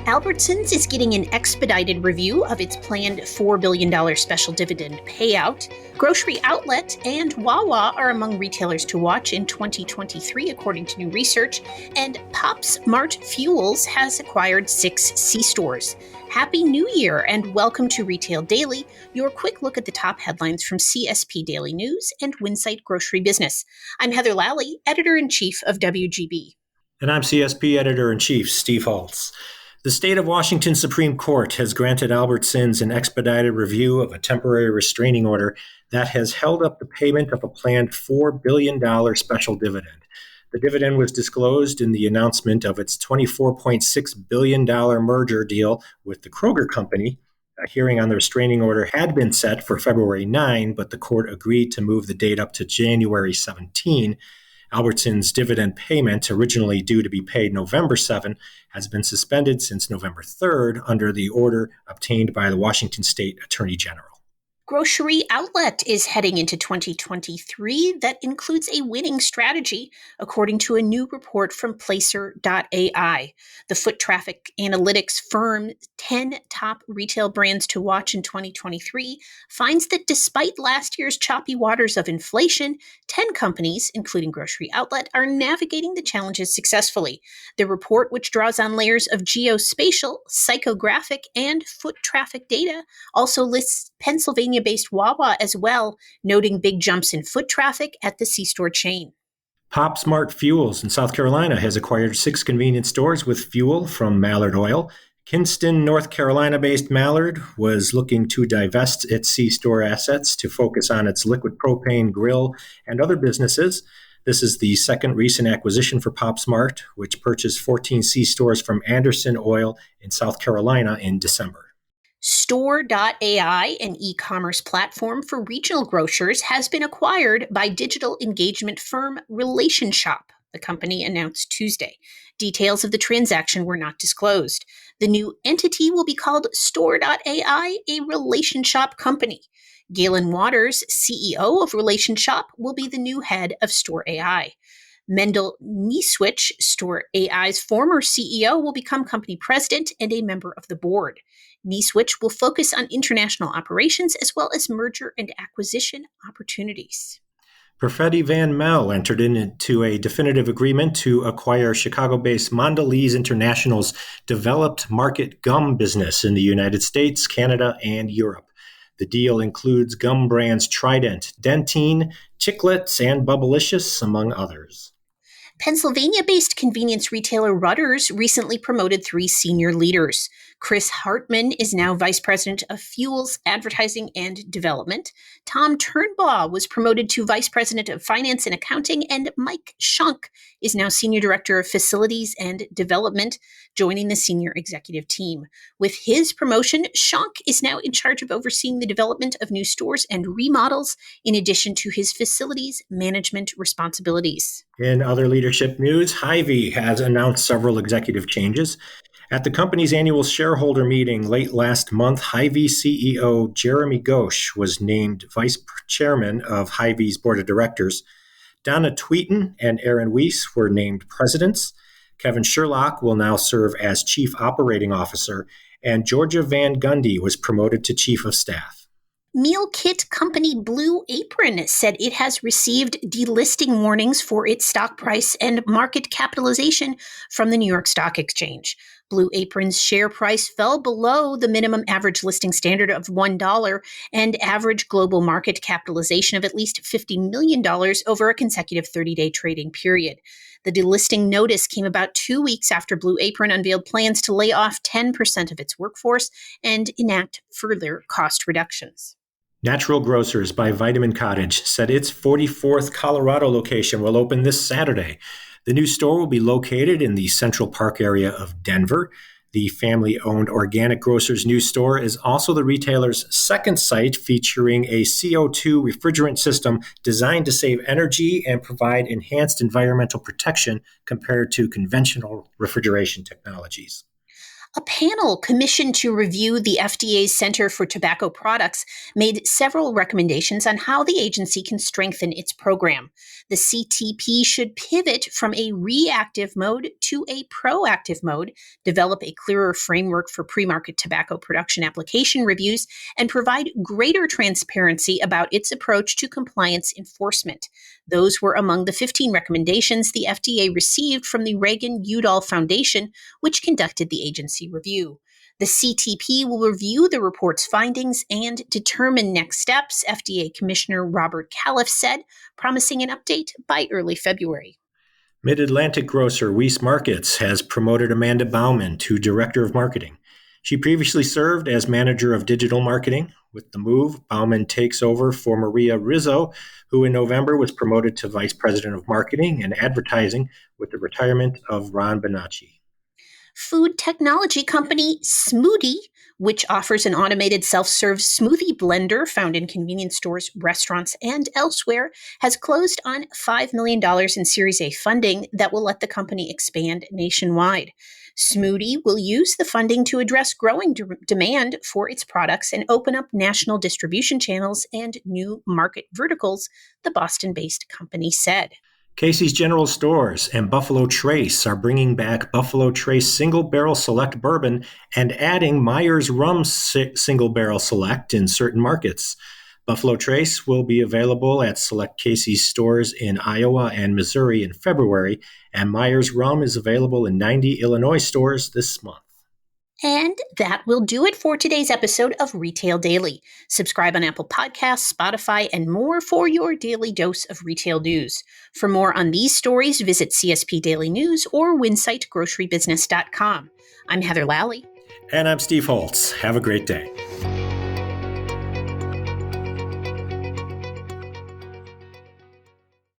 Albertsons is getting an expedited review of its planned $4 billion special dividend payout. Grocery Outlet and Wawa are among retailers to watch in 2023, according to new research. And Pops Mart Fuels has acquired 6 C-stores. Happy New Year and welcome to Retail Daily, your quick look at the top headlines from CSP Daily News and Winsight Grocery Business. I'm Heather Lally, Editor-in-Chief of WGB. And I'm CSP Editor-in-Chief Steve Holtz. The state of Washington Supreme Court has granted Albertsons an expedited review of a temporary restraining order that has held up the payment of a planned $4 billion special dividend. The dividend was disclosed in the announcement of its $24.6 billion merger deal with the Kroger Company. A hearing on the restraining order had been set for February 9, but the court agreed to move the date up to January 17. Albertsons' dividend payment, originally due to be paid November 7, has been suspended since November 3rd under the order obtained by the Washington State Attorney General. Grocery Outlet is heading into 2023 that includes a winning strategy, according to a new report from Placer.ai. The foot traffic analytics firm 10 top retail brands to watch in 2023 finds that despite last year's choppy waters of inflation, 10 companies, including Grocery Outlet, are navigating the challenges successfully. The report, which draws on layers of geospatial, psychographic, and foot traffic data, also lists Pennsylvania-based Wawa as well, noting big jumps in foot traffic at the C-store chain. Pops Mart Fuels in South Carolina has acquired 6 convenience stores with fuel from Mallard Oil. Kinston, North Carolina-based Mallard was looking to divest its C-store assets to focus on its liquid propane grill and other businesses. This is the second recent acquisition for Pops Mart, which purchased 14 C-stores from Anderson Oil in South Carolina in December. Store.ai, an e-commerce platform for regional grocers, has been acquired by digital engagement firm RelationShop, the company announced Tuesday. Details of the transaction were not disclosed. The new entity will be called Store.ai, a RelationShop company. Galen Waters, CEO of RelationShop, will be the new head of Store.ai. Mendel Nieswich, Store.ai's former CEO, will become company president and a member of the board. Nieswich will focus on international operations as well as merger and acquisition opportunities. Perfetti Van Mel entered into a definitive agreement to acquire Chicago-based Mondelez International's developed market gum business in the United States, Canada, and Europe. The deal includes gum brands Trident, Dentine, Chiclets, and Bubblicious, among others. Pennsylvania-based convenience retailer Rutter's recently promoted 3 senior leaders. Chris Hartman is now Vice President of Fuels, Advertising, and Development. Tom Turnbaugh was promoted to Vice President of Finance and Accounting, and Mike Schunk is now Senior Director of Facilities and Development, joining the senior executive team. With his promotion, Schunk is now in charge of overseeing the development of new stores and remodels, in addition to his facilities management responsibilities. In other leadership news, Hy-Vee has announced several executive changes. At the company's annual shareholder meeting late last month, Hy-Vee CEO Jeremy Ghosh was named vice chairman of Hy-Vee's board of directors. Donna Tweeten and Aaron Weiss were named presidents. Kevin Sherlock will now serve as chief operating officer, and Georgia Van Gundy was promoted to chief of staff. Meal kit company Blue Apron said it has received delisting warnings for its stock price and market capitalization from the New York Stock Exchange. Blue Apron's share price fell below the minimum average listing standard of $1 and average global market capitalization of at least $50 million over a consecutive 30-day trading period. The delisting notice came about 2 weeks after Blue Apron unveiled plans to lay off 10% of its workforce and enact further cost reductions. Natural Grocers by Vitamin Cottage said its 44th Colorado location will open this Saturday. The new store will be located in the Central Park area of Denver. The family-owned Organic Grocers new store is also the retailer's second site, featuring a CO2 refrigerant system designed to save energy and provide enhanced environmental protection compared to conventional refrigeration technologies. A panel commissioned to review the FDA's Center for Tobacco Products made several recommendations on how the agency can strengthen its program. The CTP should pivot from a reactive mode to a proactive mode, develop a clearer framework for pre-market tobacco production application reviews, and provide greater transparency about its approach to compliance enforcement. Those were among the 15 recommendations the FDA received from the Reagan-Udall Foundation, which conducted the agency review. The CTP will review the report's findings and determine next steps, FDA Commissioner Robert Califf said, promising an update by early February. Mid-Atlantic grocer Weiss Markets has promoted Amanda Bauman to Director of Marketing. She previously served as Manager of Digital Marketing. With the move, Bauman takes over for Maria Rizzo, who in November was promoted to Vice President of Marketing and Advertising with the retirement of Ron Bonacci. Food technology company Smoothie, which offers an automated self-serve smoothie blender found in convenience stores, restaurants, and elsewhere, has closed on $5 million in Series A funding that will let the company expand nationwide. Smoothie will use the funding to address growing demand for its products and open up national distribution channels and new market verticals, the Boston-based company said. Casey's General Stores and Buffalo Trace are bringing back Buffalo Trace Single Barrel Select Bourbon and adding Myers Rum Single Barrel Select in certain markets. Buffalo Trace will be available at select Casey's stores in Iowa and Missouri in February, and Myers Rum is available in 90 Illinois stores this month. And that will do it for today's episode of Retail Daily. Subscribe on Apple Podcasts, Spotify, and more for your daily dose of retail news. For more on these stories, visit CSP Daily News or winsightgrocerybusiness.com. I'm Heather Lally. And I'm Steve Holtz. Have a great day.